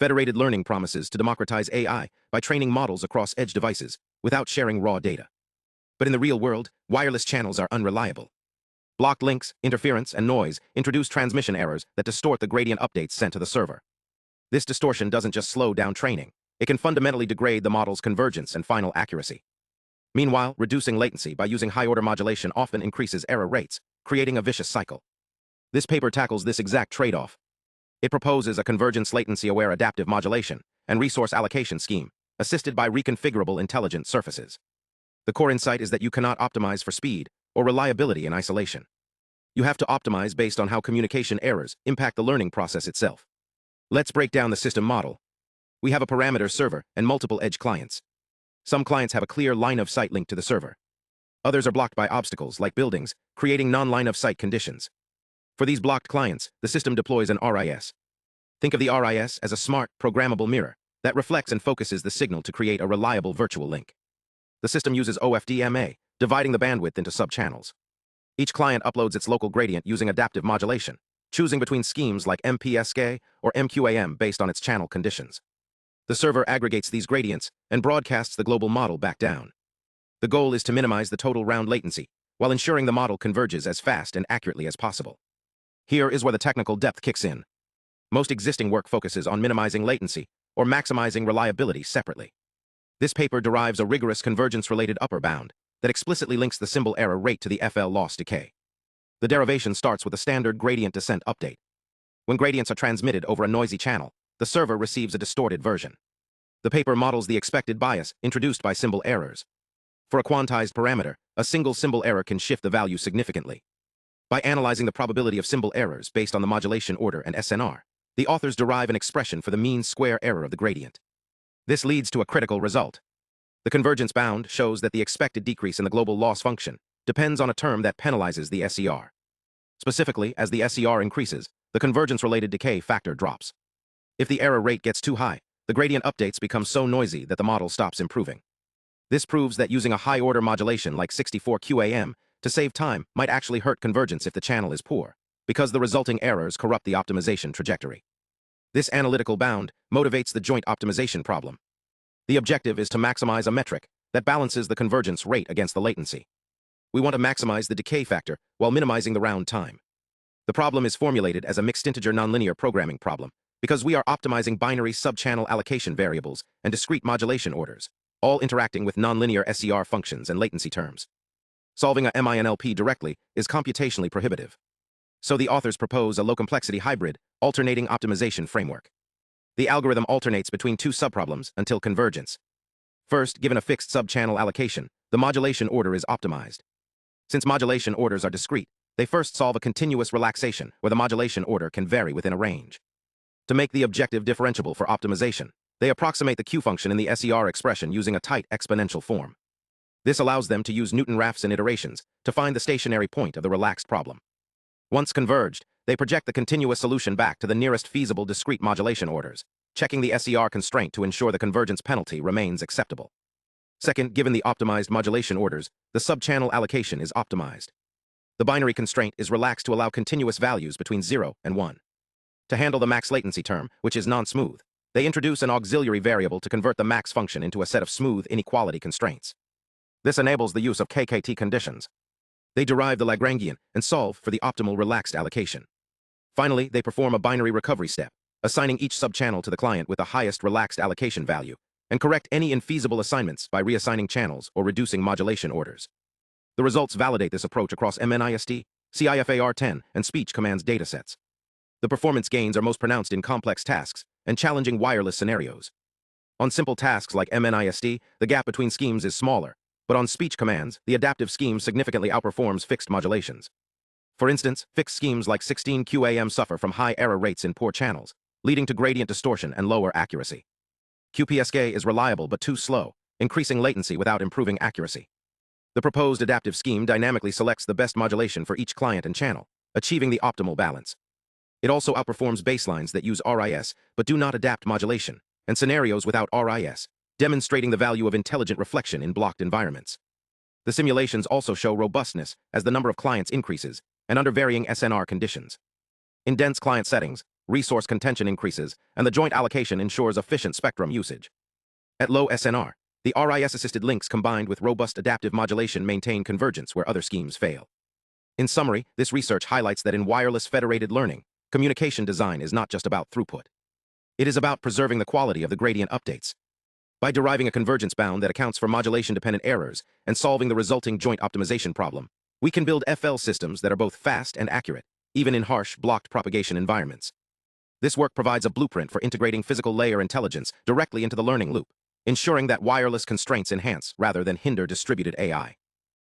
Federated Learning promises to democratize AI by training models across edge devices without sharing raw data. But in the real world, wireless channels are unreliable. Blocked links, interference, and noise introduce transmission errors that distort the gradient updates sent to the server. This distortion doesn't just slow down training, it can fundamentally degrade the model's convergence and final accuracy. Meanwhile, reducing latency by using high-order modulation often increases error rates, creating a vicious cycle. This paper tackles this exact trade-off. It proposes a convergence-latency-aware adaptive modulation and resource allocation scheme, assisted by reconfigurable intelligent surfaces. The core insight is that you cannot optimize for speed or reliability in isolation. You have to optimize based on how communication errors impact the learning process itself. Let's break down the system model. We have a parameter server and multiple edge clients. Some clients have a clear line-of-sight link to the server. Others are blocked by obstacles like buildings, creating non-line-of-sight conditions. For these blocked clients, the system deploys an RIS. Think of the RIS as a smart, programmable mirror that reflects and focuses the signal to create a reliable virtual link. The system uses OFDMA, dividing the bandwidth into subchannels. Each client uploads its local gradient using adaptive modulation, choosing between schemes like MPSK or MQAM based on its channel conditions. The server aggregates these gradients and broadcasts the global model back down. The goal is to minimize the total round latency, while ensuring the model converges as fast and accurately as possible. Here is where the technical depth kicks in. Most existing work focuses on minimizing latency or maximizing reliability separately. This paper derives a rigorous convergence-related upper bound that explicitly links the symbol error rate to the FL loss decay. The derivation starts with a standard gradient descent update. When gradients are transmitted over a noisy channel, the server receives a distorted version. The paper models the expected bias introduced by symbol errors. For a quantized parameter, a single symbol error can shift the value significantly. By analyzing the probability of symbol errors based on the modulation order and SNR, the authors derive an expression for the mean square error of the gradient. This leads to a critical result. The convergence bound shows that the expected decrease in the global loss function depends on a term that penalizes the SER. Specifically, as the SER increases, the convergence-related decay factor drops. If the error rate gets too high, the gradient updates become so noisy that the model stops improving. This proves that using a high-order modulation like 64 QAM to save time might actually hurt convergence if the channel is poor, because the resulting errors corrupt the optimization trajectory. This analytical bound motivates the joint optimization problem. The objective is to maximize a metric that balances the convergence rate against the latency. We want to maximize the decay factor while minimizing the round time. The problem is formulated as a mixed-integer nonlinear programming problem because we are optimizing binary subchannel allocation variables and discrete modulation orders, all interacting with nonlinear SER functions and latency terms. Solving a MINLP directly is computationally prohibitive. So the authors propose a low-complexity hybrid, alternating optimization framework. The algorithm alternates between two subproblems until convergence. First, given a fixed subchannel allocation, the modulation order is optimized. Since modulation orders are discrete, they first solve a continuous relaxation where the modulation order can vary within a range. To make the objective differentiable for optimization, they approximate the Q function in the SER expression using a tight exponential form. This allows them to use Newton-Raphson iterations to find the stationary point of the relaxed problem. Once converged, they project the continuous solution back to the nearest feasible discrete modulation orders, checking the SER constraint to ensure the convergence penalty remains acceptable. Second, given the optimized modulation orders, the subchannel allocation is optimized. The binary constraint is relaxed to allow continuous values between 0 and 1. To handle the max latency term, which is non-smooth, they introduce an auxiliary variable to convert the max function into a set of smooth inequality constraints. This enables the use of KKT conditions. They derive the Lagrangian and solve for the optimal relaxed allocation. Finally, they perform a binary recovery step, assigning each subchannel to the client with the highest relaxed allocation value, and correct any infeasible assignments by reassigning channels or reducing modulation orders. The results validate this approach across MNIST, CIFAR10, and speech commands datasets. The performance gains are most pronounced in complex tasks and challenging wireless scenarios. On simple tasks like MNIST, the gap between schemes is smaller, but on speech commands, the adaptive scheme significantly outperforms fixed modulations. For instance, fixed schemes like 16 QAM suffer from high error rates in poor channels, leading to gradient distortion and lower accuracy. QPSK is reliable but too slow, increasing latency without improving accuracy. The proposed adaptive scheme dynamically selects the best modulation for each client and channel, achieving the optimal balance. It also outperforms baselines that use RIS but do not adapt modulation, and scenarios without RIS, demonstrating the value of intelligent reflection in blocked environments. The simulations also show robustness as the number of clients increases and under varying SNR conditions. In dense client settings, resource contention increases, and the joint allocation ensures efficient spectrum usage. At low SNR, the RIS-assisted links combined with robust adaptive modulation maintain convergence where other schemes fail. In summary, this research highlights that in wireless federated learning, communication design is not just about throughput. It is about preserving the quality of the gradient updates. By deriving a convergence bound that accounts for modulation-dependent errors and solving the resulting joint optimization problem, we can build FL systems that are both fast and accurate, even in harsh, blocked propagation environments. This work provides a blueprint for integrating physical layer intelligence directly into the learning loop, ensuring that wireless constraints enhance rather than hinder distributed AI.